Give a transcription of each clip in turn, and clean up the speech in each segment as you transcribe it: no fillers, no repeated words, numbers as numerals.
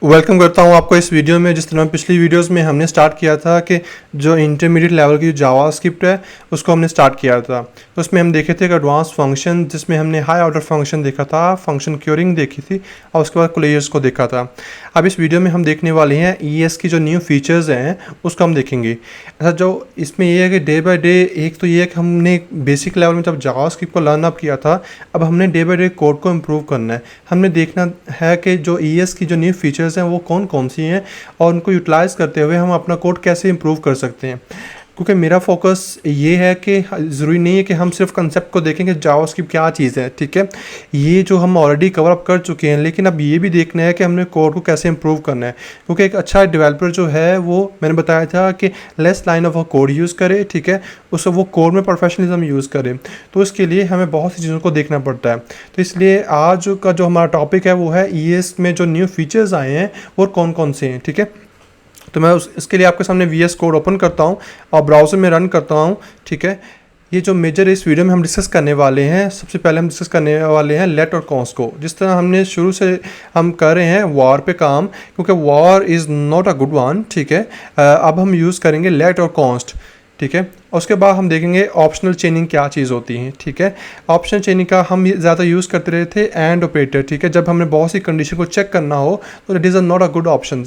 Welcome करता हूं आपको इस वीडियो में। जिस तरह पिछली वीडियोस में हमने स्टार्ट किया था कि जो इंटरमीडिएट लेवल की जावास्क्रिप्ट है उसको हमने स्टार्ट किया था, तो उसमें हम देखे थे एक एडवांस फंक्शन जिसमें हमने हाई ऑर्डर फंक्शन देखा था, फंक्शन क्यूरिंग देखी थी और उसके बाद क्लोजर्स को देखा था। अब इस वीडियो में हम देखने वाले हैं ईएस की जो न्यू फीचर्स हैं उसको हम देखेंगे। अच्छा, जो इसमें ये है कि डे बाय डे, एक तो ये है कि हमने बेसिक लेवल में जब जावास्क्रिप्ट को लर्न अप किया था, अब हमने डे बाय डे कोड को इम्प्रूव करना है। हमने देखना है कि जो ईएस की जो न्यू फीचर्स हैं वो कौन कौन सी हैं और उनको यूटिलाइज़ करते हुए हम अपना कोड कैसे इम्प्रूव कर सकते हैं। क्योंकि मेरा फोकस ये है कि ज़रूरी नहीं है कि हम सिर्फ कंसेप्ट को देखें कि जावास्क्रिप्ट क्या चीज़ है, ठीक है। ये जो हम ऑलरेडी कवर अप कर चुके हैं, लेकिन अब ये भी देखना है कि हमने कोड को कैसे इम्प्रूव करना है। क्योंकि एक अच्छा डेवलपर जो है वो, मैंने बताया था कि less line of code use करे, ठीक है, उससे वो कोड में प्रोफेशनलिज्म यूज़ करे। तो इसके लिए हमें बहुत सी चीज़ों को देखना पड़ता है। तो इसलिए आज का जो हमारा टॉपिक है वो है ईएस में जो न्यू फीचर्स आए हैं वो कौन कौन से हैं, ठीक है। तो मैं इसके लिए आपके सामने VS कोड ओपन करता हूँ और ब्राउज़र में रन करता हूँ, ठीक है। ये जो मेजर इस वीडियो में हम डिस्कस करने वाले हैं, सबसे पहले हम डिस्कस करने वाले हैं लेट और कॉन्स को। जिस तरह हमने शुरू से हम कर रहे हैं वॉर पे काम, क्योंकि war is not a good one, ठीक है। अब हम यूज़ करेंगे लेट और कॉन्स्ट, ठीक है। उसके बाद हम देखेंगे ऑप्शनल चेनिंग क्या चीज़ होती है, ठीक है। ऑप्शनल चेनिंग का हम ज़्यादा यूज़ करते रहे थे एंड ऑपरेटर, ठीक है। जब हमने बहुत सी कंडीशन को चेक करना हो तो it is not a good option.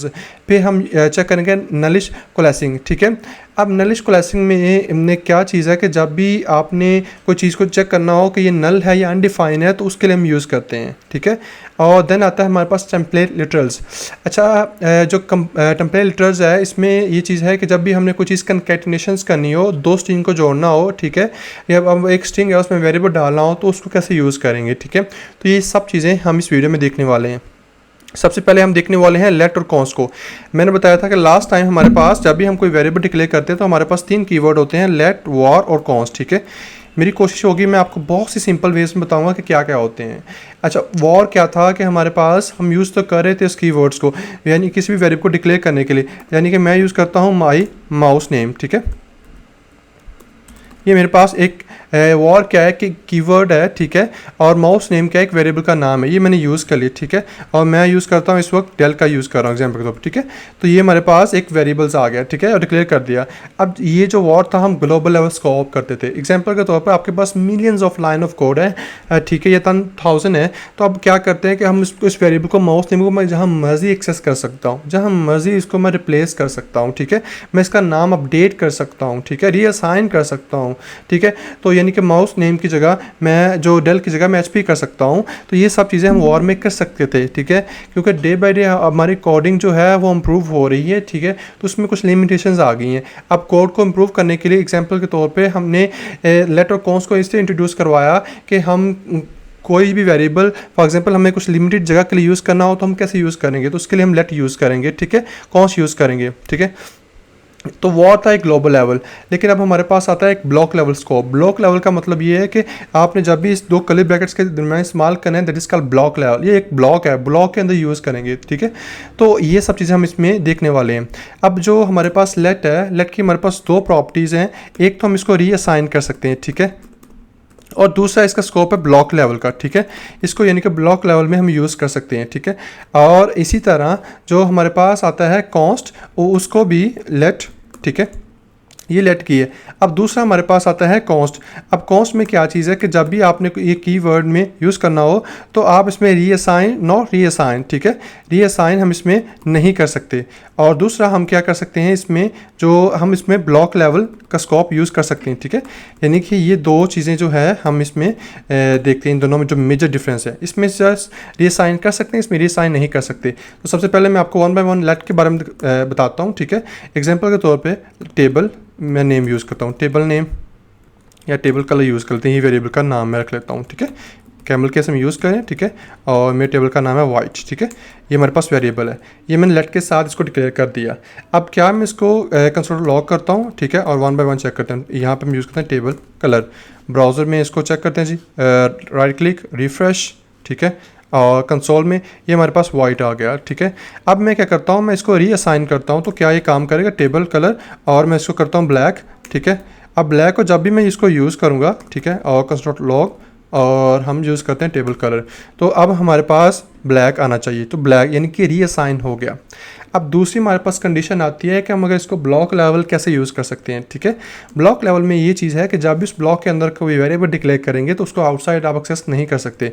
फिर हम चेक करेंगे नलिश कोलेसिंग, ठीक है। अब नलिश कोलेसिंग में क्या चीज़ है कि जब भी आपने कोई चीज़ को चेक करना हो कि ये नल है या अनडिफाइन है, तो उसके लिए हम यूज़ करते हैं, ठीक है। और देन आता है हमारे पास टेम्पलेट लिटरल्स। अच्छा, जो टेम्पलेट लिटरल्स है, इसमें ये चीज़ है कि जब भी हमने कोई चीज़ कंकैटिनेशंस करनी हो, दो स्ट्रिंग को जोड़ना हो, ठीक है, या अब एक स्ट्रिंग है उसमें वेरिएबल डालना हो, तो उसको कैसे यूज़ करेंगे, ठीक है। तो ये सब चीज़ें हम इस वीडियो में देखने वाले हैं। सबसे पहले हम देखने वाले हैं लेट और कॉन्स को। मैंने बताया था कि लास्ट टाइम हमारे पास जब भी हम कोई वेरिएबल डिक्लेयर करते हैं तो हमारे पास 3 कीवर्ड होते हैं, लेट, वॉर और कॉन्स, ठीक है। मेरी कोशिश होगी मैं आपको बहुत सी सिंपल वेज में बताऊंगा कि क्या क्या होते हैं। अच्छा, वॉर क्या था कि हमारे पास हम यूज़ तो कर रहे थे इस कीवर्ड्स को, यानी किसी भी वेरिएबल को डिक्लेयर करने के लिए। यानी कि मैं यूज़ करता हूँ माई माउस नेम, ठीक है। ये मेरे पास एक वॉर क्या है कि कीवर्ड है, ठीक है, और माउस नेम क्या है, एक वेरिएबल का नाम है। ये मैंने यूज़ कर लिया, ठीक है। और मैं यूज़ करता हूँ इस वक्त डेल का यूज़ कर रहा हूँ एग्जाम्पल के तौर पर, ठीक है। तो ये हमारे पास एक वेरिएबल्स आ गया, ठीक है, और डिक्लेयर कर दिया। अब ये जो वॉर था हम ग्लोबल लेवल स्कोप करते थे। एग्जाम्पल के तौर पर आपके पास millions of line of code है, ठीक है, ये 1000 है। तो अब क्या करते हैं कि हम इस वेरिएबल को, माउस नेम को मैं जहाँ मर्जी एक्सेस कर सकता हूँ, जहाँ मर्जी इसको मैं रिप्लेस कर सकता हूँ, ठीक है। मैं इसका नाम अपडेट कर सकता हूँ, ठीक है, रीअसाइन कर सकता हूँ, ठीक है। तो यानी कि माउस नेम की जगह मैं जो डेल की जगह मैं HP कर सकता हूँ। तो ये सब चीज़ें हम वॉर में कर सकते थे, ठीक है, क्योंकि डे बाय डे हमारी कोडिंग जो है वो इम्प्रूव हो रही है, ठीक है। तो उसमें कुछ लिमिटेशंस आ गई हैं। अब कोड को इम्प्रूव करने के लिए एग्जांपल के तौर पे हमने लेट और कॉन्स को इसलिए इंट्रोड्यूस करवाया कि हम कोई भी वेरिएबल, फॉर एग्जांपल हमें कुछ लिमिटेड जगह के लिए यूज़ करना हो तो हम कैसे यूज़ करेंगे, तो उसके लिए हम लेट यूज़ करेंगे, ठीक है, कॉन्स यूज़ करेंगे, ठीक है। तो वॉर था एक ग्लोबल लेवल, लेकिन अब हमारे पास आता है एक block level scope. Block level का मतलब ये है कि आपने जब भी इस दो कर्ली ब्रैकेट्स के दरमियान इस्तेमाल करना है, that is called block level. ये एक ब्लॉक है, ब्लॉक के अंदर यूज़ करेंगे, ठीक है। तो ये सब चीज़ें हम इसमें देखने वाले हैं। अब जो हमारे पास लेट है, लेट की हमारे पास 2 प्रॉपर्टीज़ हैं। एक तो हम इसको रीअसाइन कर सकते हैं, ठीक है, और दूसरा इसका स्कोप है ब्लॉक लेवल का, ठीक है। इसको यानी कि ब्लॉक लेवल में हम यूज़ कर सकते हैं, ठीक है। और इसी तरह जो हमारे पास आता है कॉन्स्ट, उसको भी लेट, ठीक है, ये लेट की है। अब दूसरा हमारे पास आता है कॉन्स्ट। अब कॉन्स्ट में क्या चीज़ है कि जब भी आपने ये कीवर्ड में यूज़ करना हो तो आप इसमें रीअसाइन, नॉट रीअसाइन, ठीक है, रीअसाइन हम इसमें नहीं कर सकते। और दूसरा हम क्या कर सकते हैं इसमें, जो हम इसमें ब्लॉक लेवल का स्कोप यूज़ कर सकते हैं, ठीक है। यानी कि ये 2 चीज़ें जो है हम इसमें देखते हैं, इन दोनों में जो मेजर डिफरेंस है। इसमें जस्ट रीअसाइन कर सकते हैं, इसमें रीअसाइन नहीं कर सकते। तो सबसे पहले मैं आपको 1 बाय 1 लेट के बारे में बताता हूँ, ठीक है। एग्जाम्पल के तौर पर टेबल मैं नेम यूज़ करता हूँ, टेबल नेम या टेबल कलर यूज़ करते हैं, ये वेरिएबल का नाम मैं रख लेता हूँ, ठीक है। कैमल केस हम यूज़ करें, ठीक है, और मेरे टेबल का नाम है वाइट, ठीक है। ये हमारे पास वेरिएबल है, ये मैंने लेट के साथ इसको डिक्लेयर कर दिया। अब क्या मैं इसको कंसोल लॉग करता हूँ, ठीक है, और 1 बाय 1 चेक करते हैं। यहाँ पे हम यूज़ करते हैं टेबल कलर। ब्राउज़र में इसको चेक करते हैं जी, राइट क्लिक, रिफ्रेश, ठीक है, और कंसोल में ये हमारे पास वाइट आ गया, ठीक है। अब मैं क्या करता हूँ, मैं इसको रीअसाइन करता हूँ, तो क्या ये काम करेगा, टेबल कलर, और मैं इसको करता हूँ ब्लैक, ठीक है। अब ब्लैक को जब भी मैं इसको यूज़ करूँगा, ठीक है, और कंसोल लॉग और हम यूज़ करते हैं टेबल कलर। तो अब हमारे पास ब्लैक आना चाहिए, तो ब्लैक यानी कि रीअसाइन हो गया। अब दूसरी हमारे पास कंडीशन आती है कि हम अगर इसको ब्लॉक लेवल कैसे यूज़ कर सकते हैं। ठीक है, ब्लॉक लेवल में ये चीज़ है कि जब भी उस ब्लॉक के अंदर कोई वेरिएबल डिक्लेयर करेंगे तो उसको आउटसाइड आप एक्सेस नहीं कर सकते।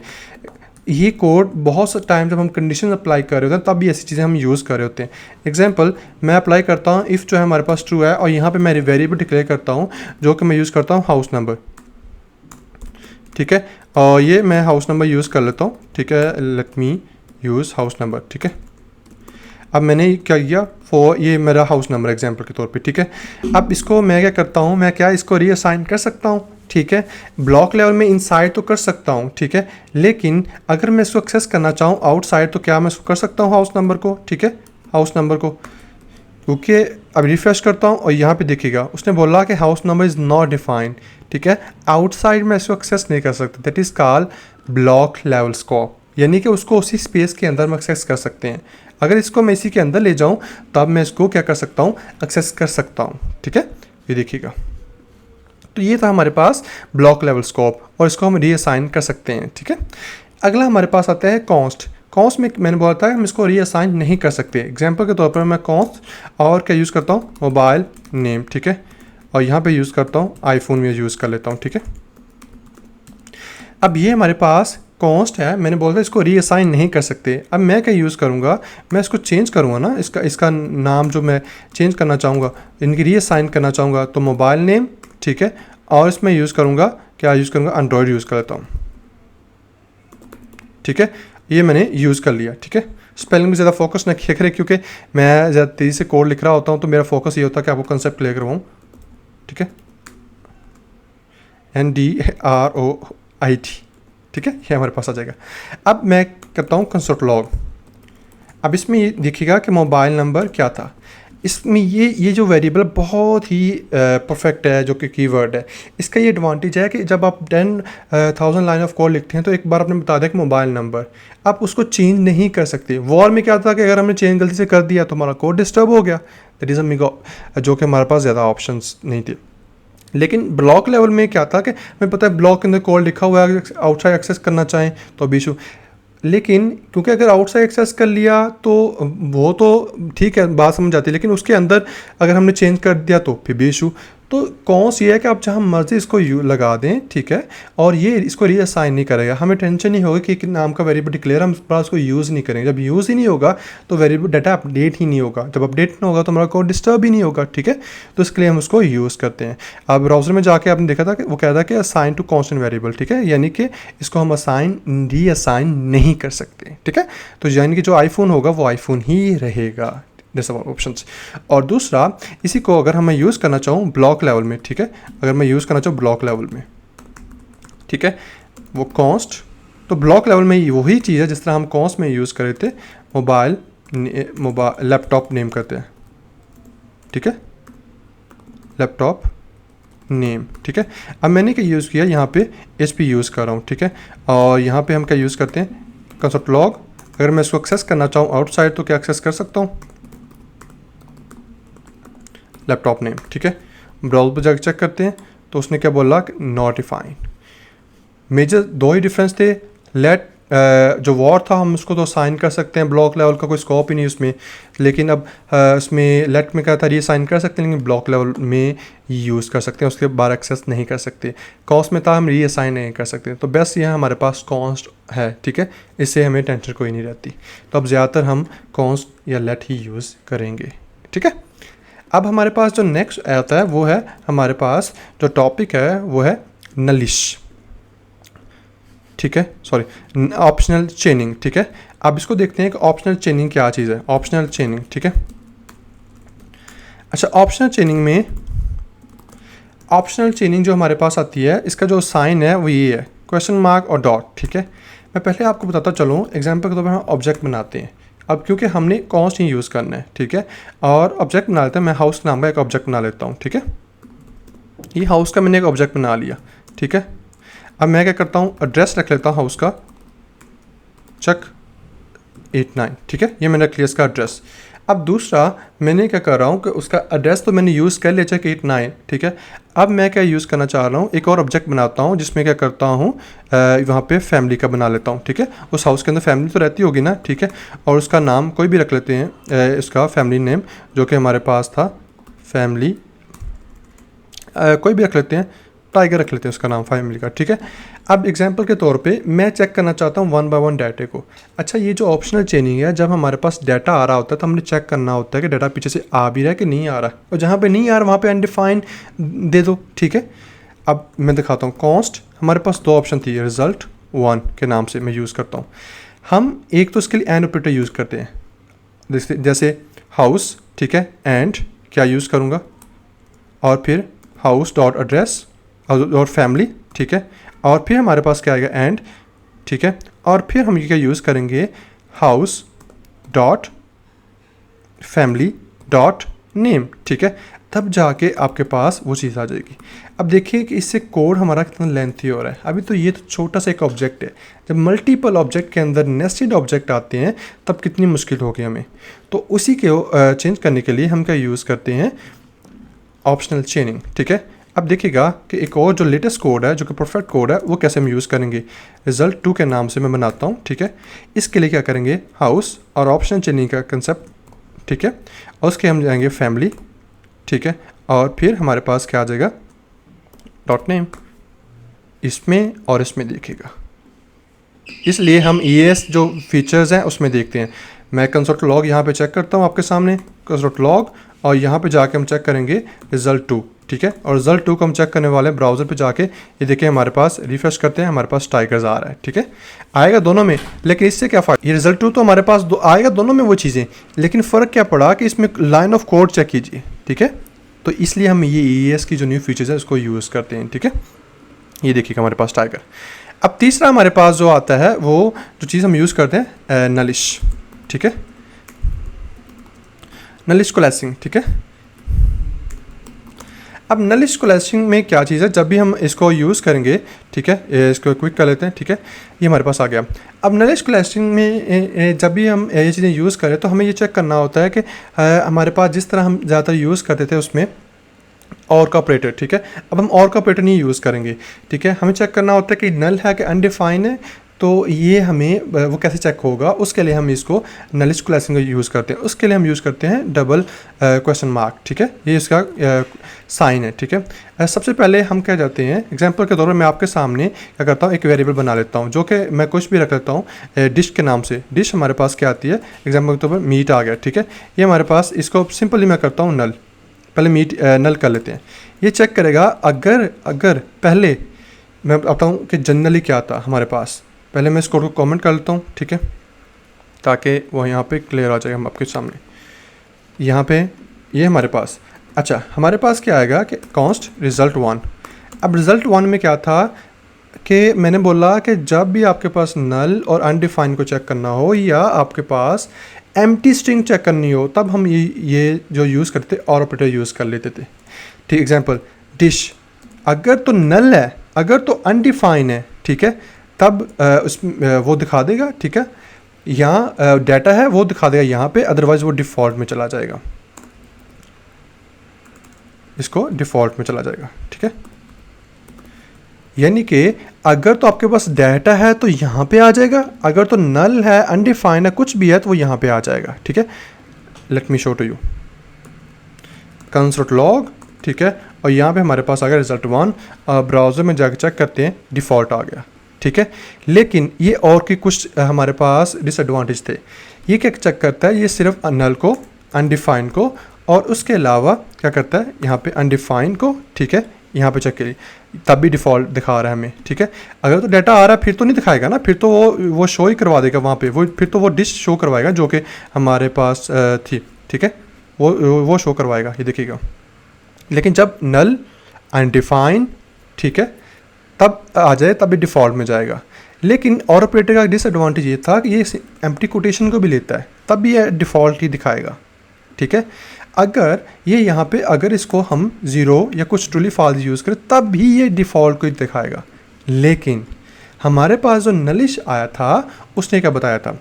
ये कोड बहुत सा टाइम जब हम कंडीशन अप्लाई कर रहे होते हैं तब भी ऐसी चीज़ें हम यूज़ कर रहे होते हैं। एग्जांपल मैं अप्लाई करता हूँ, इफ़ जो है हमारे पास ट्रू है और यहाँ पे मैं वेरिएबल डिक्लेयर करता हूँ जो कि मैं यूज़ करता हूँ हाउस नंबर। ठीक है, और ये मैं हाउस नंबर यूज़ कर लेता हूँ। ठीक है, let me use house number. ठीक है, अब मैंने क्या किया, ये मेरा हाउस नंबर एग्जांपल के तौर पे। ठीक है, अब इसको मैं क्या करता हूँ, मैं क्या इसको रीअसाइन कर सकता हूँ। ठीक है, ब्लॉक लेवल में इनसाइड तो कर सकता हूँ। ठीक है, लेकिन अगर मैं इसको एक्सेस करना चाहूँ आउटसाइड तो क्या मैं इसको कर सकता हूँ हाउस नंबर को। ठीक है, हाउस नंबर को, क्योंकि अब रिफ्रेश करता हूँ और यहाँ पे देखिएगा उसने बोला कि house number is not defined. ठीक है, आउटसाइड में इसको एक्सेस नहीं कर सकते, that is called block level scope, यानी कि उसको उसी स्पेस के अंदर हम एक्सेस कर सकते हैं। अगर इसको मैं इसी के अंदर ले जाऊँ तब मैं इसको क्या कर सकता हूँ, एक्सेस कर सकता हूँ। ठीक है, ये देखिएगा, तो ये था हमारे पास ब्लॉक लेवल स्कोप और इसको हम रीअसाइन कर सकते हैं। ठीक है, अगला हमारे पास आता है कॉन्स्ट। कॉन्स्ट में मैंने बोला था हम इसको रीअसाइन नहीं कर सकते। एग्जांपल के तौर पर मैं कॉन्स्ट और क्या यूज़ करता हूँ, मोबाइल नेम। ठीक है, और यहाँ पे यूज़ करता हूँ आईफोन में यूज़ कर लेता हूँ। ठीक है, अब ये हमारे पास कॉन्स्ट है, मैंने बोला था इसको रीअसाइन नहीं कर सकते। अब मैं क्या यूज़ करूँगा, मैं इसको चेंज करूँगा ना, इसका नाम जो मैं चेंज करना चाहूँगा, इनकी रीअसाइन करना चाहूँगा तो मोबाइल नेम। ठीक है, और इसमें यूज़ करूँगा, क्या यूज़ करूँगा, एंड्रॉयड यूज़ कर लेता हूँ। ठीक है, ये मैंने यूज़ कर लिया। ठीक है, स्पेलिंग में ज़्यादा फोकस न किया करें क्योंकि मैं ज़्यादा तेज़ी से कोड लिख रहा होता हूँ तो मेरा फोकस ये होता है कि आपको कंसेप्ट क्लियर करवाऊँ। ठीक है, NDROIT। ठीक है, ये हमारे पास आ जाएगा। अब मैं करता हूँ कंसोल लॉग। अब इसमें ये देखिएगा कि मोबाइल नंबर क्या था। इसमें ये जो वेरिएबल बहुत ही परफेक्ट है, जो कि कीवर्ड है। इसका ये एडवांटेज है कि जब आप 10,000 लाइन ऑफ कोड लिखते हैं तो एक बार आपने बता दिया कि मोबाइल नंबर, आप उसको चेंज नहीं कर सकते। वॉर में क्या था कि अगर हमने चेंज गलती से कर दिया तो हमारा कोड डिस्टर्ब हो गया, दैट इज़ जो कि हमारे पास ज़्यादा ऑप्शंस नहीं थे। लेकिन ब्लॉक लेवल में क्या था कि हमें पता है ब्लॉक के अंदर कोड लिखा हुआ है, आउटसाइड एक्सेस करना चाहें तो भी इशू। लेकिन क्योंकि अगर आउटसाइड एक्सेस कर लिया तो वो तो ठीक है, बात समझ आती है, लेकिन उसके अंदर अगर हमने चेंज कर दिया तो फिर भी इशू। तो कौन ये है कि आप जहाँ मर्जी इसको लगा दें। ठीक है, और ये इसको रीअसाइन नहीं करेगा, हमें टेंशन नहीं होगी कि नाम का वेरिएबल डिक्लेयर हम उसको यूज़ नहीं करेंगे। जब यूज़ ही नहीं होगा तो वेरिएबल डाटा अपडेट ही नहीं होगा, जब अपडेट नहीं होगा तो हमारा कोड डिस्टर्ब ही नहीं होगा। ठीक है, तो इसके लिए हम उसको यूज़ करते हैं। अब ब्राउज़र में जाके आपने देखा था कि वो कह रहा था कि असाइन टू कॉन्स्टेंट वेरिएबल। ठीक है, यानी कि इसको हम रीअसाइन नहीं कर सकते। ठीक है, तो यानी कि जो आईफोन होगा वो आईफोन ही रहेगा, जैसा ऑप्शंस। और दूसरा, इसी को अगर मैं यूज़ करना चाहूँ ब्लॉक लेवल में। ठीक है, अगर मैं यूज़ करना चाहूँ ब्लॉक लेवल में, ठीक है, वो कॉन्स्ट, तो ब्लॉक लेवल में वही चीज़ है जिस तरह हम कॉन्स्ट में यूज़ करे थे, मोबाइल लैपटॉप नेम करते हैं। ठीक है, लैपटॉप नेम। ठीक है, अब मैंने क्या यूज़ किया, यहाँ पे HP यूज़ कर रहा हूँ। ठीक है, और यहाँ पे हम क्या यूज़ करते हैं, कंसोल लॉग। अगर मैं इसको एक्सेस करना चाहूँ आउटसाइड तो क्या एक्सेस कर सकता हूँ, लैपटॉप नेम। ठीक है, ब्राउज़र पर जाकर चेक करते हैं तो उसने क्या बोला, नॉट डिफाइंड। मेजर दो ही डिफरेंस थे। लेट जो वॉर था हम उसको तो साइन कर सकते हैं, ब्लॉक लेवल का कोई स्कोप ही नहीं उसमें। लेकिन अब इसमें लेट में क्या था, रीअसाइन कर सकते हैं, लेकिन ब्लॉक लेवल में यूज़ कर सकते हैं, उसके बाद एक्सेस नहीं कर सकते। कॉस्ट में था हम रीअसाइन नहीं कर सकते। तो बेस्ट यहाँ हमारे पास कॉस्ट है। ठीक है, इससे हमें टेंशन कोई नहीं रहती। तो अब ज़्यादातर हम कॉस्ट या लेट ही यूज़ करेंगे। ठीक है, अब हमारे पास जो नेक्स्ट आता है वो है, हमारे पास जो टॉपिक है वो है नलिश। ठीक है, सॉरी, ऑप्शनल चेनिंग। ठीक है, अब इसको देखते हैं कि ऑप्शनल चेनिंग क्या चीज़ है। ऑप्शनल चेनिंग, ठीक है, अच्छा, ऑप्शनल चेनिंग में ऑप्शनल चेनिंग जो हमारे पास आती है, इसका जो साइन है वो ये है, क्वेश्चन मार्क और डॉट। ठीक है, मैं पहले आपको बताता चलूँ, एग्जाम्पल के तौर पर हम ऑब्जेक्ट बनाते हैं। अब क्योंकि हमने कॉन्स्ट ही यूज़ करना है। ठीक है, और ऑब्जेक्ट बना लेते हैं। मैं हाउस नाम का एक ऑब्जेक्ट बना लेता हूँ। ठीक है, ये हाउस का मैंने एक ऑब्जेक्ट बना लिया। ठीक है, अब मैं क्या करता हूँ, एड्रेस रख लेता हूँ हाउस का, चक 89। ठीक है, ये मैंने रख लिया इसका एड्रेस। अब दूसरा मैंने क्या कर रहा हूँ कि उसका एड्रेस तो मैंने यूज़ कर लिया चेक 8 9, ठीक है। अब मैं क्या यूज़ करना चाह रहा हूँ, एक और ऑब्जेक्ट बनाता हूँ जिसमें क्या करता हूँ वहाँ पे फैमिली का बना लेता हूँ, ठीक है। उस हाउस के अंदर फैमिली तो रहती होगी ना, ठीक है। और उसका नाम कोई भी रख लेते हैं, इसका फैमिली नेम जो कि हमारे पास था फैमिली, कोई भी रख लेते हैं, टाइगर रख लेते हैं उसका नाम फैमिली का, ठीक है। अब एग्जांपल के तौर पे मैं चेक करना चाहता हूँ 1 बाय 1 डाटे को। अच्छा, ये जो ऑप्शनल चेनिंग है, जब हमारे पास डाटा आ रहा होता है तो हमने चेक करना होता है कि डाटा पीछे से आ भी रहा है कि नहीं आ रहा है, और जहाँ पे नहीं आ रहा वहाँ पे अनडिफाइंड दे दो, ठीक है। अब मैं दिखाता हूँ कॉन्स्ट, हमारे पास 2 ऑप्शन थी, रिजल्ट 1 के नाम से मैं यूज़ करता हूँ। हम एक तो इसके लिए एंड ऑपरेटर यूज़ करते हैं, जैसे हाउस, ठीक है, एंड क्या यूज़ करूँगा, और फिर हाउस डॉट एड्रेस और फैमिली, ठीक है। और फिर हमारे पास क्या आएगा, एंड, ठीक है। और फिर हम ये क्या यूज़ करेंगे, house dot family dot name, ठीक है। तब जाके आपके पास वो चीज़ आ जाएगी। अब देखिए कि इससे कोड हमारा कितना लेंथी हो रहा है। अभी तो ये तो छोटा सा एक ऑब्जेक्ट है, जब मल्टीपल ऑब्जेक्ट के अंदर नेस्टेड ऑब्जेक्ट आते हैं तब कितनी मुश्किल होगी हमें। तो उसी के चेंज करने के लिए हम क्या यूज़ करते हैं, ऑप्शनल चेनिंग, ठीक है। अब देखिएगा कि एक और जो लेटेस्ट कोड है, जो कि परफेक्ट कोड है, वो कैसे हम यूज़ करेंगे। रिजल्ट 2 के नाम से मैं बनाता हूँ, ठीक है। इसके लिए क्या करेंगे, हाउस और ऑप्शनल चेनिंग का कंसेप्ट, ठीक है। और उसके हम जाएंगे फैमिली, ठीक है। और फिर हमारे पास क्या आ जाएगा, डॉट नेम, इसमें और इसमें देखिएगा। इसलिए हम ES जो फीचर्स हैं उसमें देखते हैं। मैं कंसोल लॉग यहाँ पे चेक करता हूँ आपके सामने, कंसोल लॉग, और यहाँ पे जाके हम चेक करेंगे रिजल्ट 2, ठीक है। और रिजल्ट 2 को हम चेक करने वाले हैं ब्राउज़र पे जाके। ये देखिए हमारे पास रिफ्रेश करते हैं, हमारे पास टाइगर्स आ रहा है, ठीक है। आएगा दोनों में, लेकिन इससे क्या फ़ायदा, ये रिजल्ट 2 तो हमारे पास आएगा दोनों में वो चीज़ें, लेकिन फ़र्क क्या पड़ा कि इसमें लाइन ऑफ कोड चेक कीजिए, ठीक है। तो इसलिए हम ये ES की जो न्यू फीचर्स है उसको यूज़ करते हैं, ठीक है। ये देखिएगा हमारे पास टाइगर। अब तीसरा हमारे पास जो आता है, वो जो चीज़ हम यूज़ करते हैं, नलिश, ठीक है, नलिश कोलेसिंग, ठीक है। अब नलिश कोलेसिंग में क्या चीज़ है, जब भी हम इसको यूज़ करेंगे, ठीक है, इसको क्विक कर लेते हैं, ठीक है। ये हमारे पास आ गया। अब नलिश कोलेसिंग में जब भी हम ये चीज़ें यूज़ करें तो हमें ये चेक करना होता है कि हमारे पास जिस तरह हम ज़्यादातर यूज़ करते थे उसमें और का ऑपरेटर, ठीक है। अब हम और का ऑपरेटर नहीं यूज़ करेंगे, ठीक है। हमें चेक करना होता है कि नल है कि अनडिफाइन है, तो ये हमें वो कैसे चेक होगा, उसके लिए हम इसको नलिश कोलेसिंग का यूज़ करते हैं। उसके लिए हम यूज़ करते हैं डबल क्वेश्चन मार्क, ठीक है। ये इसका साइन है, ठीक है। सबसे पहले हम क्या जाते हैं, एग्जांपल के तौर पर मैं आपके सामने क्या करता हूँ, एक वेरिएबल बना लेता हूँ जो कि मैं कुछ भी रख लेता हूँ डिश के नाम से। डिश हमारे पास क्या आती है, एग्जाम्पल के तौर पर मीट आ गया, ठीक है। ये हमारे पास, इसको सिंपली मैं करता हूँ नल, पहले मीट नल कर लेते हैं। ये चेक करेगा अगर पहले मैं बताऊँ कि जनरली क्या था हमारे पास, पहले मैं इस कोड को कमेंट कर लेता हूँ, ठीक है, ताकि वो यहाँ पे क्लियर आ जाए हम आपके सामने। यहाँ पे ये हमारे पास, अच्छा हमारे पास क्या आएगा कि कॉन्स्ट रिज़ल्ट 1। अब रिज़ल्ट 1 में क्या था कि मैंने बोला कि जब भी आपके पास नल और अनडिफाइन को चेक करना हो, या आपके पास एम्प्टी स्ट्रिंग चेक करनी हो, तब हम ये जो यूज़ करते और ऑपरेटर यूज़ कर लेते थे, ठीक। एग्जांपल डिश, अगर तो नल है, अगर तो अनडिफाइन है, ठीक है, तब वो दिखा देगा, ठीक है। यहाँ डाटा है वो दिखा देगा यहाँ पे, अदरवाइज़ वो डिफ़ॉल्ट में चला जाएगा, इसको डिफ़ॉल्ट में चला जाएगा, ठीक है। यानी कि अगर तो आपके पास डाटा है तो यहाँ पे आ जाएगा, अगर तो नल है, अनडिफाइन है, कुछ भी है, तो वो यहाँ पे आ जाएगा, ठीक है। Let me show to you, console log, ठीक है। और यहाँ पे हमारे पास आ गया रिजल्ट 1। ब्राउज़र में जाकर चेक करते हैं, डिफ़ॉल्ट आ गया, ठीक है। लेकिन ये और की कुछ हमारे पास डिसएडवांटेज थे। ये क्या चेक करता है, ये सिर्फ नल को, अनडिफाइन को, और उसके अलावा क्या करता है, यहाँ पे अनडिफाइन को, ठीक है, यहाँ पे चेक करिए, तब भी डिफ़ॉल्ट दिखा रहा है हमें, ठीक है। अगर तो डाटा आ रहा है फिर तो नहीं दिखाएगा ना, फिर तो वो शो ही करवा देगा वहाँ पे, वो फिर तो वो डिश शो करवाएगा जो कि हमारे पास थी, ठीक है, वो शो करवाएगा, ये देखिएगा। लेकिन जब नल अनडिफाइन, ठीक है, तब आ जाए, तब भी डिफ़ॉल्ट में जाएगा। लेकिन और ऑपरेटर का डिसएडवांटेज ये था कि ये एम्प्टी कोटेशन को भी लेता है, तब भी ये डिफ़ॉल्ट ही दिखाएगा, ठीक है। अगर ये यहाँ पे अगर इसको हम 0 या कुछ ट्रूली फॉल्स यूज़ करें, तब भी ये डिफ़ॉल्ट को ही दिखाएगा। लेकिन हमारे पास जो नलिश आया था उसने क्या बताया था,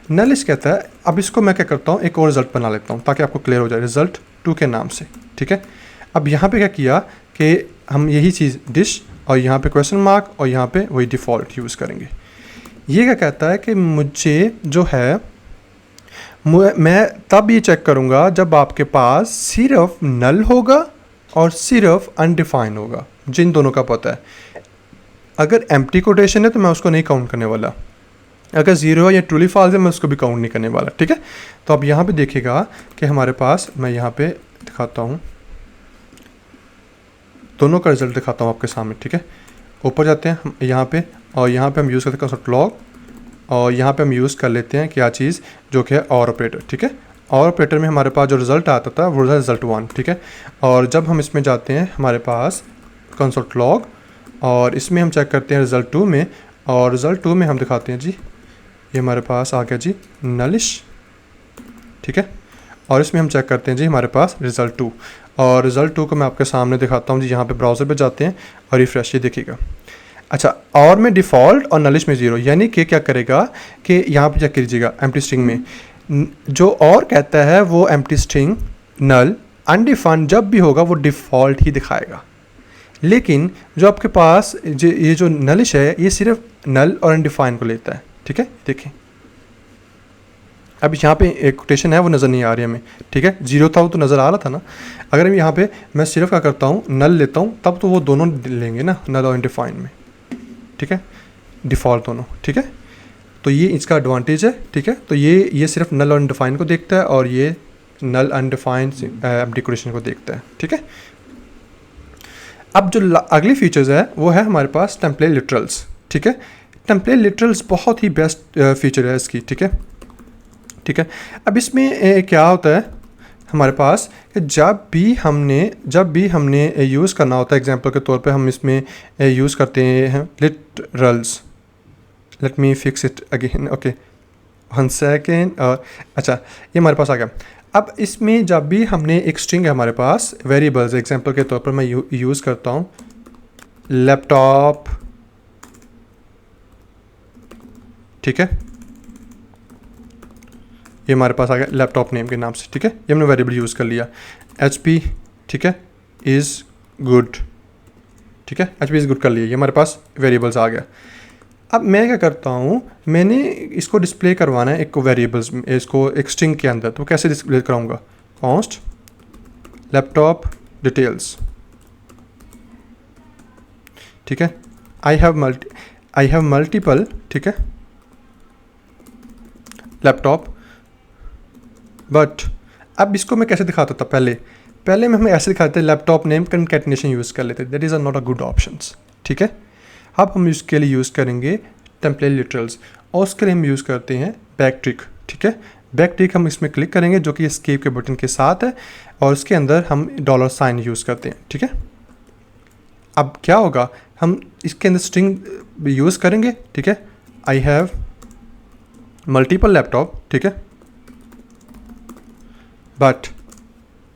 नलिश कहता है, अब इसको मैं क्या करता हूँ, एक और रिज़ल्ट बना लेता हूँ ताकि आपको क्लियर हो जाए, रिज़ल्ट 2 के नाम से, ठीक है। अब यहाँ पे क्या किया कि हम यही चीज़ डिश और यहाँ पे क्वेश्चन मार्क और यहाँ पे वही डिफ़ॉल्ट यूज़ करेंगे। ये क्या कहता है कि मुझे जो है मैं तब ये चेक करूँगा जब आपके पास सिर्फ नल होगा और सिर्फ अनडिफाइन होगा, जिन दोनों का पता है। अगर एम्प्टी कोटेशन है तो मैं उसको नहीं काउंट करने वाला, अगर ज़ीरो है या ट्रूली फॉल्स है मैं उसको भी काउंट नहीं करने वाला, ठीक है। तो अब यहाँ पे देखिएगा कि हमारे पास, मैं यहाँ पे दिखाता हूँ, दोनों का रिजल्ट दिखाता हूँ आपके सामने, ठीक है। ऊपर जाते हैं हम यहाँ पे और यहाँ पे हम यूज़ करते हैं कंसोल लॉग और यहाँ पे हम यूज़ कर लेते हैं क्या चीज़, जो कि है और ऑपरेटर, ठीक है। और ऑपरेटर में हमारे पास जो रिज़ल्ट आता था वो रिज़ल्ट 1, ठीक है। और जब हम इसमें जाते हैं हमारे पास कंसोल लॉग और इसमें हम चेक करते हैं रिज़ल्ट 2 में, और रिज़ल्ट 2 में हम दिखाते हैं जी ये हमारे पास आ गया जी नलिश, ठीक है। और इसमें हम चेक करते हैं जी हमारे पास रिज़ल्ट 2, और रिज़ल्ट 2 को मैं आपके सामने दिखाता हूँ जी। यहाँ पे ब्राउज़र पे जाते हैं और रिफ्रेश, ये देखिएगा। अच्छा, और में डिफ़ॉल्ट और नलिश में 0, यानी कि क्या करेगा कि यहाँ पे चेक कीजिएगा एम्प्टी स्ट्रिंग में जो और कहता है वो एम्प्टी स्ट्रिंग नल अनडिफाइंड जब भी होगा वो डिफ़ॉल्ट ही दिखाएगा। लेकिन जो आपके पास ये जो नलिश है ये सिर्फ नल और अनडिफाइंड को लेता है, ठीक है। देखिए अब यहाँ पे एक कोटेशन है वो नज़र नहीं आ रही हमें, ठीक है। 0 था वो तो नज़र आ रहा था ना। अगर हम यहाँ पे मैं सिर्फ क्या करता हूँ नल लेता हूँ तब तो वो दोनों लेंगे ना, नल और अनडिफाइंड में, ठीक है, डिफ़ॉल्ट दोनों, ठीक है। तो ये इसका एडवांटेज है, ठीक है। तो ये सिर्फ नल और अनडिफाइंड को देखता है और ये नल अनडिफाइंड एम्प्टी कोटेशन को देखता है, ठीक है। अब जो अगली फीचर्स है वो है हमारे पास टेम्पलेट लिटरल्स, ठीक है। टेम्पलेट लिटरल्स बहुत ही बेस्ट फीचर है इसकी, ठीक है, ठीक है। अब इसमें क्या होता है हमारे पास कि जब भी हमने यूज़ करना होता है, एग्जांपल के तौर पे हम इसमें यूज़ करते हैं literals. Let me fix it again, okay 1 second. अच्छा, ये हमारे पास आ गया। अब इसमें जब भी हमने एक स्ट्रिंग है हमारे पास वेरिएबल्स, एग्जांपल के तौर पर मैं यूज़ करता हूँ लैपटॉप, ठीक है। ये हमारे पास आ गया लैपटॉप नेम के नाम से, ठीक है। ये हमने वेरिएबल यूज़ कर लिया। HP, ठीक है, इज़ गुड, ठीक है, HP इज़ गुड कर लिया, ये हमारे पास वेरिएबल्स आ गया। अब मैं क्या करता हूँ, मैंने इसको डिस्प्ले करवाना है एक वेरिएबल्स में, इसको एक स्ट्रिंग के अंदर, तो कैसे डिस्प्ले कराऊंगा, कॉन्स्ट लैपटॉप डिटेल्स, ठीक है। आई हैव मल्टीपल, ठीक है, लैपटॉप, बट अब इसको मैं कैसे दिखाता था, पहले में हमें ऐसे दिखाते लैपटॉप नेम कंकैटिनेशन यूज़ कर लेते, that is not a good options, ठीक है। अब हम इसके लिए यूज़ करेंगे टेम्पलेट लिटरल्स और उसके लिए हम यूज़ करते हैं बैक ट्रिक, ठीक है। बैक ट्रिक हम इसमें क्लिक करेंगे जो कि एस्केप के बटन के साथ है और उसके अंदर हम $साइन यूज़ करते हैं, ठीक है। अब क्या होगा, हम इसके अंदर स्ट्रिंग यूज़ करेंगे, ठीक है, आई हैव मल्टीपल लैपटॉप, ठीक है, बट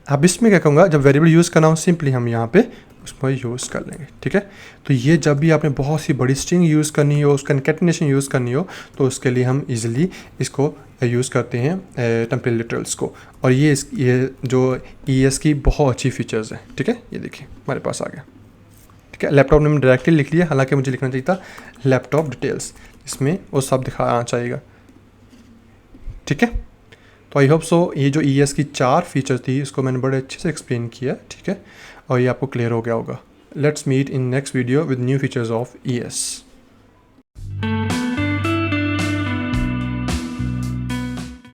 अब इसमें क्या कहूँगा, जब वेरिएबल यूज़ करना हो सिंपली हम यहाँ पे उसको यूज़ कर लेंगे, ठीक है। तो ये जब भी आपने बहुत सी बड़ी स्ट्रिंग यूज़ करनी हो, उसका कंकैटिनेशन यूज़ करनी हो, तो उसके लिए हम इजीली इसको यूज़ करते हैं टेम्पलेट लिटरल्स को। और ये जो ES की बहुत अच्छी फीचर्स है, ठीक है। ये देखिए हमारे पास आ गया, ठीक है। लैपटॉप ने डायरेक्टली लिख लिया, हालांकि मुझे लिखना चाहिए था लैपटॉप डिटेल्स, इसमें वो सब दिखाना चाहिएगा, ठीक है। तो आई होप सो ये जो ES की 4 फीचर थी इसको मैंने बड़े अच्छे से एक्सप्लेन किया, ठीक है, और ये आपको क्लियर हो गया होगा। Let's meet in next video with new features of ES।